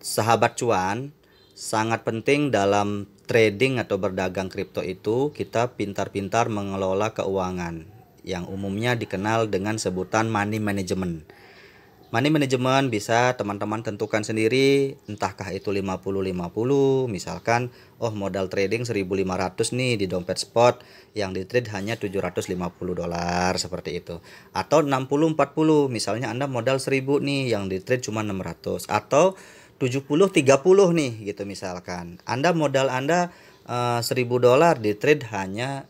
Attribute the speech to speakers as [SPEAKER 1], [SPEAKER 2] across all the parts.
[SPEAKER 1] Sahabat cuan, sangat penting dalam trading atau berdagang kripto itu kita pintar-pintar mengelola keuangan yang umumnya dikenal dengan sebutan money management. Money management bisa teman-teman tentukan sendiri, entahkah itu 50-50, misalkan modal trading 1.500 nih di dompet spot, yang di trade hanya $750 seperti itu. Atau 60-40, misalnya Anda modal 1.000 nih, yang di trade cuma 600, atau 70-30 nih gitu misalkan. Modal Anda $1.000 di trade hanya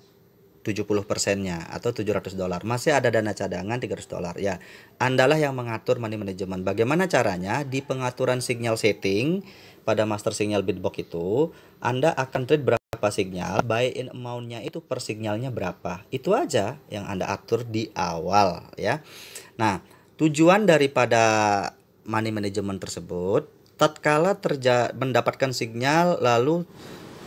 [SPEAKER 1] 70%-nya atau $700. Masih ada dana cadangan $300. Ya, Andalah yang mengatur money management. Bagaimana caranya? Di pengaturan signal setting pada master signal bitbox itu, Anda akan trade berapa signal, buy in amount-nya itu per signalnya berapa. Itu aja yang Anda atur di awal ya. Nah, tujuan daripada money management tersebut, tatkala mendapatkan signal lalu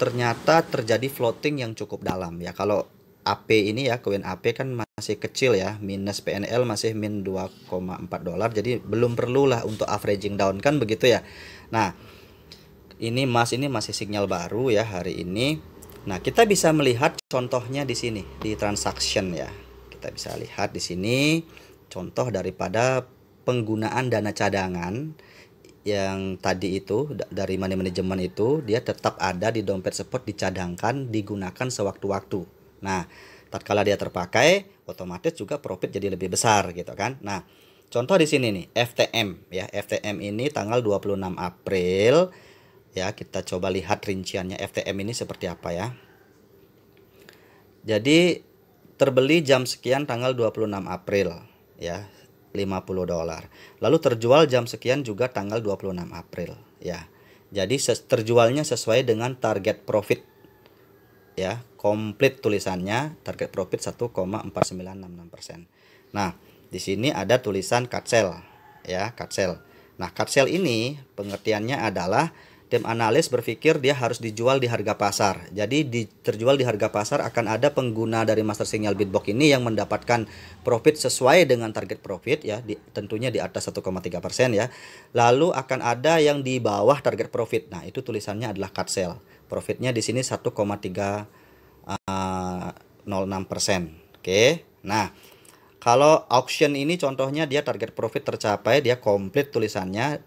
[SPEAKER 1] ternyata terjadi floating yang cukup dalam ya. Kalau AP ini ya, koin AP kan masih kecil ya, minus PNL masih min $2,4, jadi belum perlulah untuk averaging down kan begitu ya. Nah, ini masih sinyal baru ya hari ini. Nah, kita bisa melihat contohnya di sini di transaction ya. Kita bisa lihat di sini contoh daripada penggunaan dana cadangan yang tadi itu dari money management itu, dia tetap ada di dompet spot, dicadangkan, digunakan sewaktu-waktu. Nah, tatkala dia terpakai, otomatis juga profit jadi lebih besar gitu kan. Nah, contoh di sini nih, FTM ya. FTM ini tanggal 26 April ya, kita coba lihat rinciannya FTM ini seperti apa ya. Jadi terbeli jam sekian tanggal 26 April ya, $50. Lalu terjual jam sekian juga tanggal 26 April ya. Jadi terjualnya sesuai dengan target profit ya, komplit tulisannya target profit 1,4966%. Nah, di sini ada tulisan cut sell ya, cut sell. Nah, cut sell ini pengertiannya adalah tim analis berpikir dia harus dijual di harga pasar. Jadi terjual di harga pasar, akan ada pengguna dari master signal bitbox ini yang mendapatkan profit sesuai dengan target profit ya, tentunya di atas 1,3% ya. Lalu akan ada yang di bawah target profit. Nah, itu tulisannya adalah cut sell. Profitnya di sini 1,306%. Oke. Nah, kalau auction ini contohnya dia target profit tercapai, dia komplit tulisannya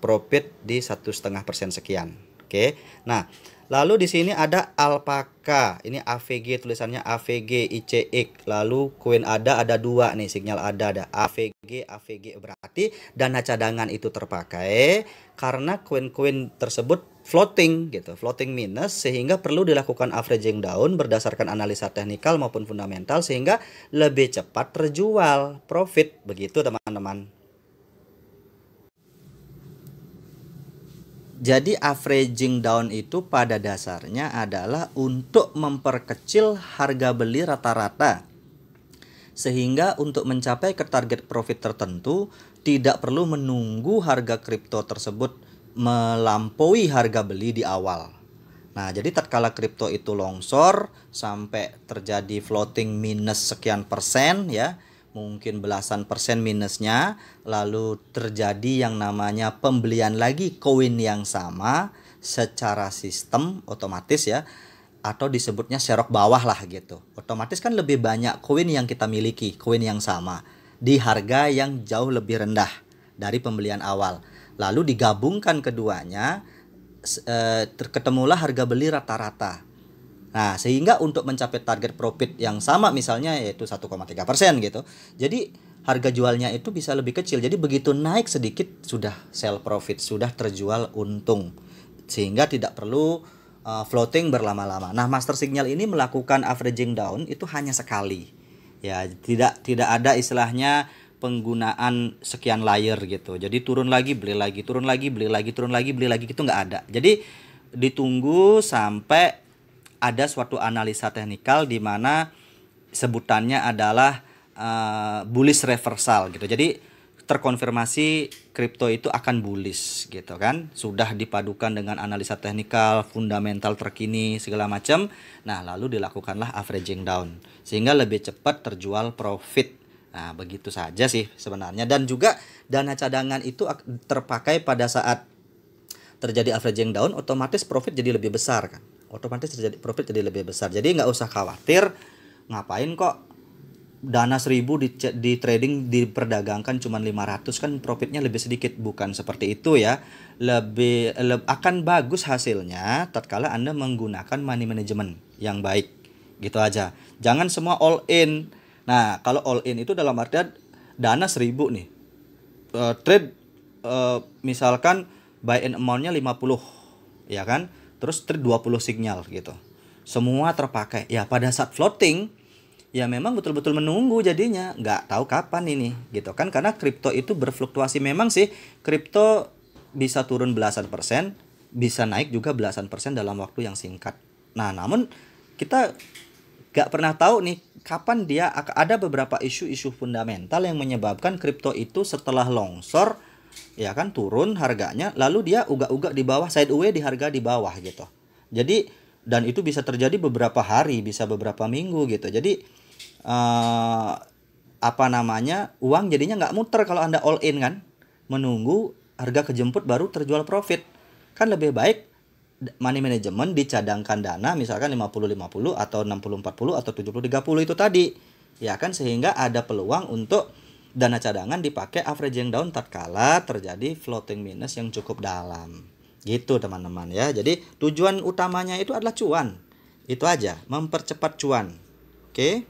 [SPEAKER 1] profit di 1,5% sekian. Oke. Nah, lalu di sini ada alpaka. Ini AVG, tulisannya AVG ICX. Lalu koin ada dua nih, sinyal ada AVG AVG, berarti dana cadangan itu terpakai karena koin-koin tersebut floating gitu, floating minus, sehingga perlu dilakukan averaging down berdasarkan analisa teknikal maupun fundamental sehingga lebih cepat terjual profit, begitu teman-teman. Jadi averaging down itu pada dasarnya adalah untuk memperkecil harga beli rata-rata, sehingga untuk mencapai ke target profit tertentu tidak perlu menunggu harga kripto tersebut melampaui harga beli di awal. Nah, jadi tatkala kripto itu longsor sampai terjadi floating minus sekian persen ya, mungkin belasan persen minusnya, lalu terjadi yang namanya pembelian lagi koin yang sama secara sistem otomatis ya, atau disebutnya serok bawah lah gitu. Otomatis kan lebih banyak koin yang kita miliki, koin yang sama di harga yang jauh lebih rendah dari pembelian awal. Lalu digabungkan keduanya, ketemulah harga beli rata-rata. Nah, sehingga untuk mencapai target profit yang sama misalnya yaitu 1,3% gitu. Jadi harga jualnya itu bisa lebih kecil. Jadi begitu naik sedikit sudah sell profit, sudah terjual untung. Sehingga tidak perlu floating berlama-lama. Nah, master signal ini melakukan averaging down itu hanya sekali. Ya, tidak ada istilahnya penggunaan sekian layer gitu. Jadi turun lagi, beli lagi, turun lagi, beli lagi, turun lagi, beli lagi, gitu nggak ada. Jadi ditunggu sampai ada suatu analisa teknikal di mana sebutannya adalah bullish reversal gitu. Jadi terkonfirmasi kripto itu akan bullish gitu kan. Sudah dipadukan dengan analisa teknikal, fundamental terkini segala macam. Nah, lalu dilakukanlah averaging down sehingga lebih cepat terjual profit. Nah, begitu saja sih sebenarnya. Dan juga dana cadangan itu terpakai pada saat terjadi averaging down, otomatis profit jadi lebih besar kan. Otomatis terjadi profit jadi lebih besar. Jadi nggak usah khawatir, ngapain kok dana 1000 di trading diperdagangkan cuma 500 kan profitnya lebih sedikit. Bukan seperti itu ya. Akan bagus hasilnya tatkala Anda menggunakan money management yang baik. Gitu aja. Jangan semua all in. Nah, kalau all in itu dalam artian dana 1000 nih. Trade misalkan buy in amount-nya 50, ya kan? Terus trade 20 signal gitu. Semua terpakai. Ya pada saat floating, ya memang betul-betul menunggu jadinya. Nggak tahu kapan ini gitu kan. Karena kripto itu berfluktuasi. Memang sih kripto bisa turun belasan persen, bisa naik juga belasan persen dalam waktu yang singkat. Nah, namun kita nggak pernah tahu nih kapan dia ada beberapa isu-isu fundamental yang menyebabkan kripto itu setelah longsor ya kan turun harganya, lalu dia ugak-ugak di bawah, sideways di harga di bawah gitu. Jadi dan itu bisa terjadi beberapa hari, bisa beberapa minggu gitu. Jadi uang jadinya nggak muter kalau Anda all in kan, menunggu harga kejemput baru terjual profit. Kan lebih baik money management dicadangkan dana misalkan 50-50 atau 60-40 atau 70-30 itu tadi. Ya kan, sehingga ada peluang untuk dana cadangan dipakai averaging down tatkala terjadi floating minus yang cukup dalam. Gitu teman-teman ya. Jadi tujuan utamanya itu adalah cuan. Itu aja, mempercepat cuan. Oke.